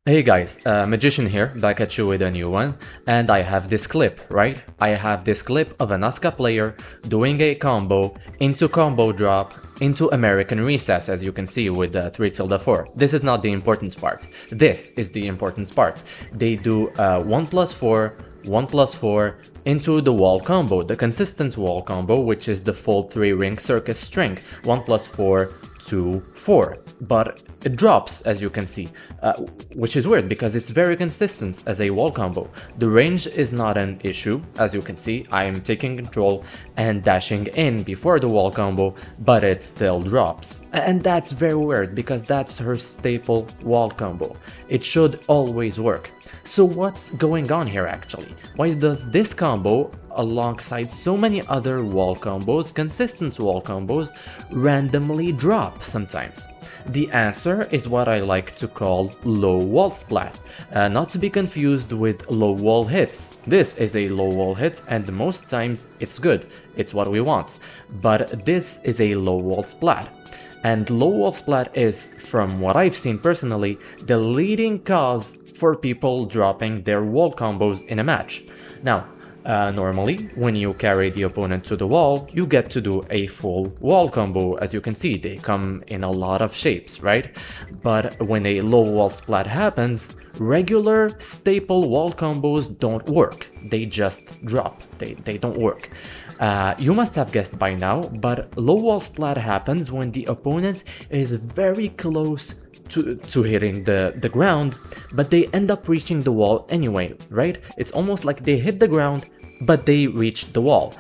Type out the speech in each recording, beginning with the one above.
Hey guys, Magician here, back at you with a new one, and I have this clip, right? I have this clip of an Asuka player doing a combo into combo drop into American Reset, as you can see with the 3-4. This is not the important part. This is the important part. They do 1+4, 1+4 into the wall combo, the consistent wall combo, which is the full 3-ring circus string, 1+4, 2, 4. But it drops, as you can see, which is weird because it's very consistent as a wall combo. The range is not an issue, as you can see. I am taking control and dashing in before the wall combo, but it still drops. And that's very weird because that's her staple wall combo. It should always work. So what's going on here actually? Why does this combo, alongside so many other wall combos, consistent wall combos, randomly drop sometimes? The answer is what I like to call low wall splat, not to be confused with low wall hits. This is a low wall hit and most times it's good, it's what we want, but this is a low wall splat. And low wall splat is, from what I've seen personally, the leading cause for people dropping their wall combos in a match. Now, normally, when you carry the opponent to the wall, you get to do a full wall combo. As you can see, they come in a lot of shapes, right? But when a low wall splat happens, regular staple wall combos don't work. They just drop. They don't work. You must have guessed by now, but low wall splat happens when the opponent is very close to hitting the ground, but they end up reaching the wall anyway, right? It's almost like they hit the ground, but they reached the wall.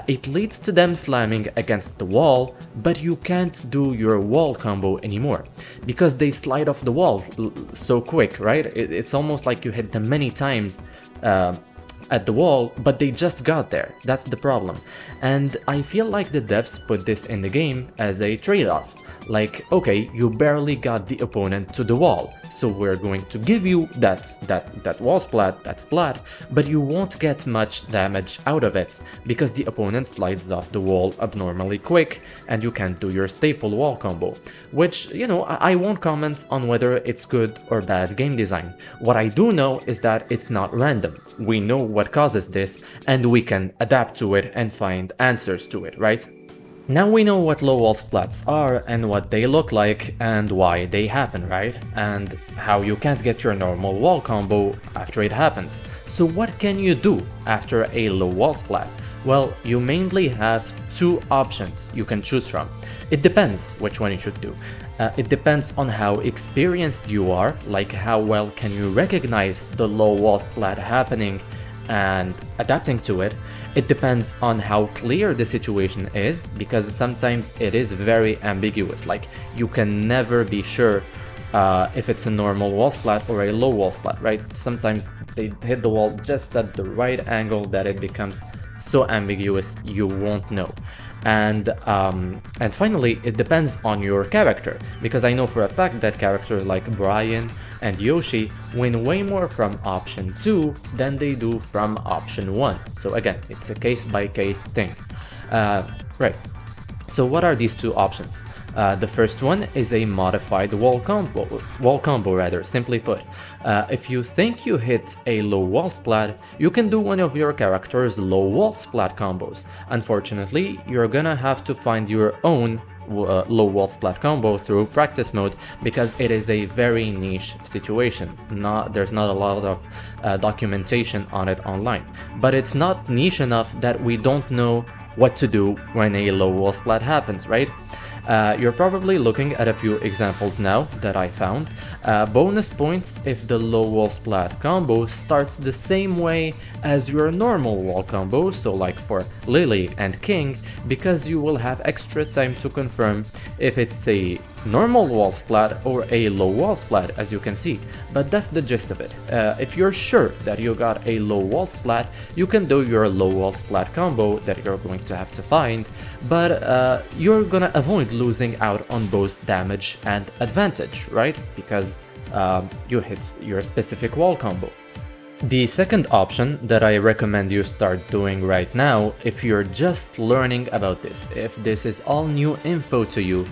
It leads to them slamming against the wall, but you can't do your wall combo anymore because they slide off the wall so quick, right? It's almost like you hit them many times at the wall, but they just got there. That's the problem. And I feel like the devs put this in the game as a trade-off. Like, okay, you barely got the opponent to the wall, so we're going to give you that wall splat, that splat, but you won't get much damage out of it, because the opponent slides off the wall abnormally quick, and you can't do your staple wall combo. Which, you know, I won't comment on whether it's good or bad game design. What I do know is that it's not random. We know what causes this, and we can adapt to it and find answers to it, right? Now we know what low wall splats are and what they look like and why they happen, right? And how you can't get your normal wall combo after it happens. So what can you do after a low wall splat? Well, you mainly have two options you can choose from. It depends which one you should do. It depends on how experienced you are, like how well can you recognize the low wall splat happening and adapting to it. It depends on how clear the situation is, because sometimes it is very ambiguous, like you can never be sure if it's a normal wall splat or a low wall splat, right? Sometimes they hit the wall just at the right angle that it becomes so ambiguous you won't know. And finally, it depends on your character, because I know for a fact that characters like Brian and Yoshi win way more from option 2 than they do from option 1. So again, it's a case-by-case thing. Right. So what are these two options? The first one is a modified wall combo, simply put. If you think you hit a low wall splat, you can do one of your character's low wall splat combos. Unfortunately, you're gonna have to find your own low wall splat combo through practice mode, because it is a very niche situation. There's not a lot of documentation on it online, but it's not niche enough that we don't know what to do when a low wall splat happens, right? You're probably looking at a few examples now that I found. Bonus points if the low wall splat combo starts the same way as your normal wall combo, so like for Lily and King, because you will have extra time to confirm if it's a normal wall splat or a low wall splat, as you can see. But that's the gist of it. If you're sure that you got a low wall splat, you can do your low wall splat combo that you're going to have to find, but you're gonna avoid losing out on both damage and advantage, right? Because you hit your specific wall combo. The second option that I recommend you start doing right now, if you're just learning about this, if this is all new info to you,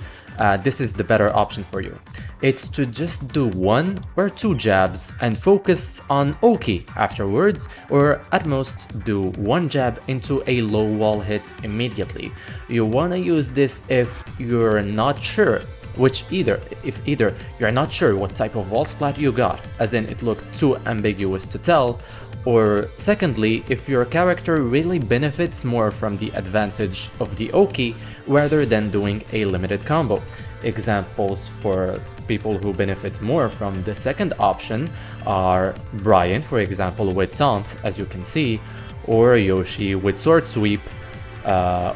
this is the better option for you. It's to just do 1 or 2 jabs and focus on Oki afterwards, or at most do 1 jab into a low wall hit immediately. You wanna use this if you're not sure if either you're not sure what type of wall splat you got, as in it looked too ambiguous to tell, or secondly, if your character really benefits more from the advantage of the Oki rather than doing a limited combo. Examples for people who benefit more from the second option are Brian, for example, with Taunt, as you can see, or Yoshi with Sword Sweep,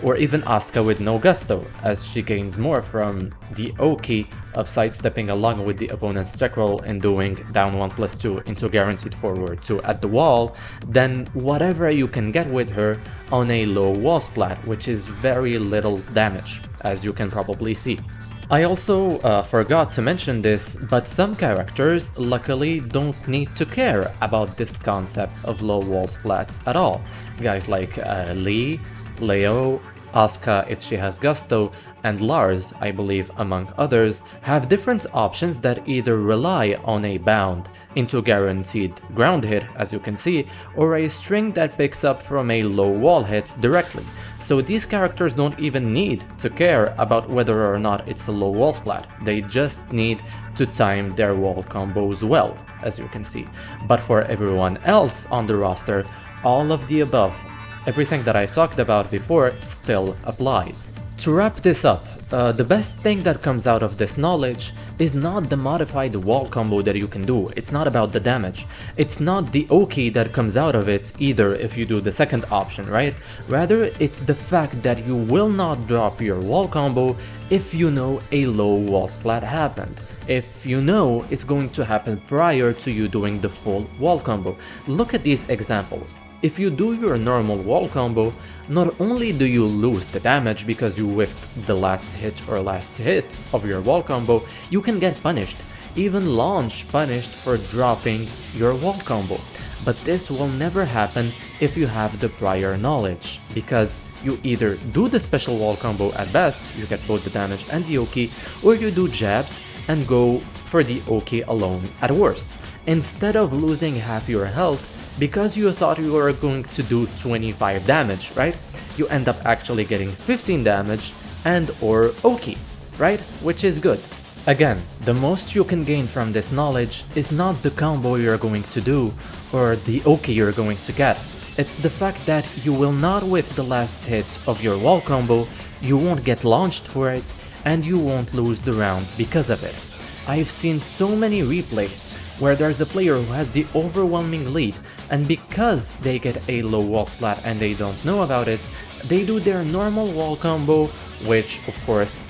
or even Asuka with No Gusto, as she gains more from the Oki of sidestepping along with the opponent's tech roll and doing down 1+2 into guaranteed forward 2 at the wall, than whatever you can get with her on a low wall splat, which is very little damage, as you can probably see. I also forgot to mention this, but some characters luckily don't need to care about this concept of low wall splats at all. Guys like Lee, Leo, Asuka if she has Gusto, and Lars, I believe among others, have different options that either rely on a bound into guaranteed ground hit, as you can see, or a string that picks up from a low wall hit directly. So these characters don't even need to care about whether or not it's a low wall splat, they just need to time their wall combos well, as you can see. But for everyone else on the roster, all of the above, everything that I talked about before, still applies. To wrap this up, the best thing that comes out of this knowledge is not the modified wall combo that you can do, it's not about the damage, it's not the Oki that comes out of it either if you do the second option, right? Rather, it's the fact that you will not drop your wall combo if you know a low wall splat happened. If you know it's going to happen prior to you doing the full wall combo. Look at these examples. If you do your normal wall combo, not only do you lose the damage because you whiffed the last hit or last hits of your wall combo, you can get punished, even launch punished for dropping your wall combo. But this will never happen if you have the prior knowledge, because you either do the special wall combo at best, you get both the damage and the Oki, or you do jabs and go for the Oki alone at worst, instead of losing half your health because you thought you were going to do 25 damage, right? You end up actually getting 15 damage and or Oki, right? Which is good. Again, the most you can gain from this knowledge is not the combo you're going to do or the Oki you're going to get. It's the fact that you will not whiff the last hit of your wall combo, you won't get launched for it, and you won't lose the round because of it. I've seen so many replays where there's a player who has the overwhelming lead, and because they get a low wall splat and they don't know about it, they do their normal wall combo, which of course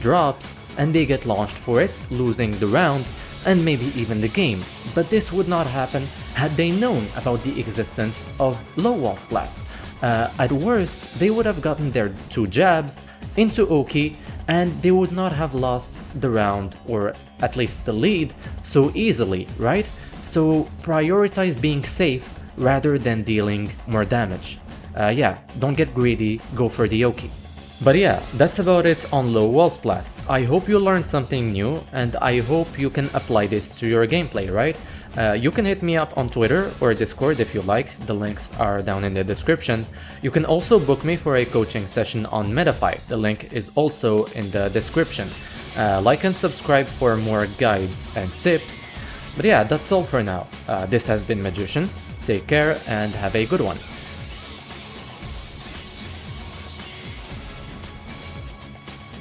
drops, and they get launched for it, losing the round and maybe even the game. But this would not happen had they known about the existence of low wall splats. At worst, they would have gotten their 2 jabs into Oki, and they would not have lost the round, or at least the lead, so easily, right? So prioritize being safe rather than dealing more damage. Yeah, don't get greedy, go for the Oki. But yeah, that's about it on low wall splats. I hope you learned something new, and I hope you can apply this to your gameplay, right? You can hit me up on Twitter or Discord if you like, the links are down in the description. You can also book me for a coaching session on MetaFi, the link is also in the description. Like and subscribe for more guides and tips. But yeah, that's all for now. This has been Magician, take care and have a good one.